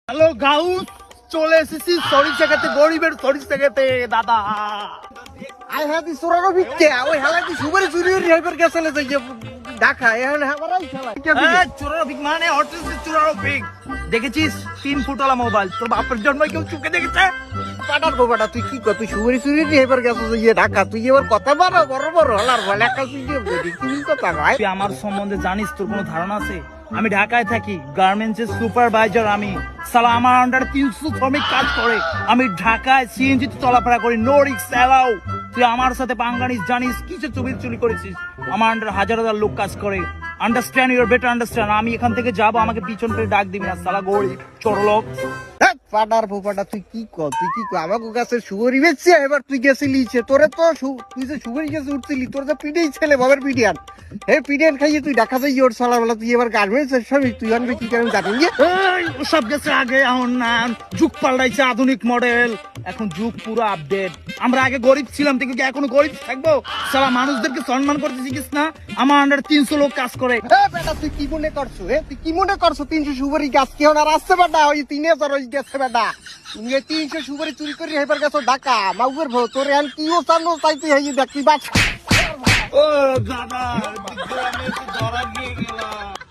Hello Gauss, চলে এসেছি sorry জায়গাতে, গরিবের সরি জায়গাতে দাদা। আই হাতি সোরানো বিকে ওই হালাতি সুপারি চুরি করে হেবার গেছলে যাই ঢাকা এখন আমারই খেলা চোরার ভিক মানে অটিস্টিক চোরার ভিক। দেখেছিস 3 ফুটওয়ালা মোবাইল, তোর বাপের জন্মই কেউ চুকে দেখেছে? পাটার গোবাটা তুই কি কর, তুই সুপারি চুরি করে হেবার গেছলে ঢাকা, তুই এবার কথা বড় বড় বড় হলার বলে একা তুই কি কথা ভাই? তুই আমার সম্বন্ধে জানিস? তোর কোনো ধারণা আছে? আমি ঢাকায় থাকি, গার্মেন্টস এর সুপারভাইজার আমি। সালা আমার আন্ডার 300 শ্রমিক কাজ করে। আমি ঢাকায় সিএনজি তে চলাফেরা করি, নো রিস্ক অ্যালাউ। তুই আমার সাথে পাঙ্গানিস জানিস কিসে চুরি করেছিস? আমার আন্ডার হাজার হাজার লোক কাজ করে। Understand, your better understand. আমি এখান থেকে যাবো, আমাকে পিছন করে ডাক দিবি না সালা গরিব চোরলোক। পাটার ফোপাটা তুই কি কর, আমাকে কাছে সুগরি বেচছে এবার তুই গেছিলি তোরে তো তুই যে সুগরি গেছে উঠছিলি তোর তো পিঠেই ছেলে বাবার পিডিয়ান পিডিয়ান খাইয়ে তুই ঢাকা যাই ওর সালা বেলা তুই এবার গার্মেন্টস সবই তুই আনবি কি কারণ জানি সব গেছে আগে, এখন না যুগ পাল্টাইছে, আধুনিক মডেল। এখন যুগ পুরো আপডেট। আমরা আগে গরিব ছিলাম, তুই কি এখনো গরিব থাকবো? সালা মানুষদেরকে সম্মান করতে শিখিস না? আমার আন্ডার 300 লোক কাজ করে। বেটা তুই কি মনে করছো তুই কি মনে করছো 300 সুপারি গাছ কেউ আর আসছে বেটা ওই 3000 ওই গেছে বেটা তুমি 300 সুপারি চুরি করে হেবার গেছো ঢাকা মাউগের ভো তোর এখন কি ও চানো তাই তুই দেখবি বাস ও দাদা, ধরা নিয়ে গেলাম।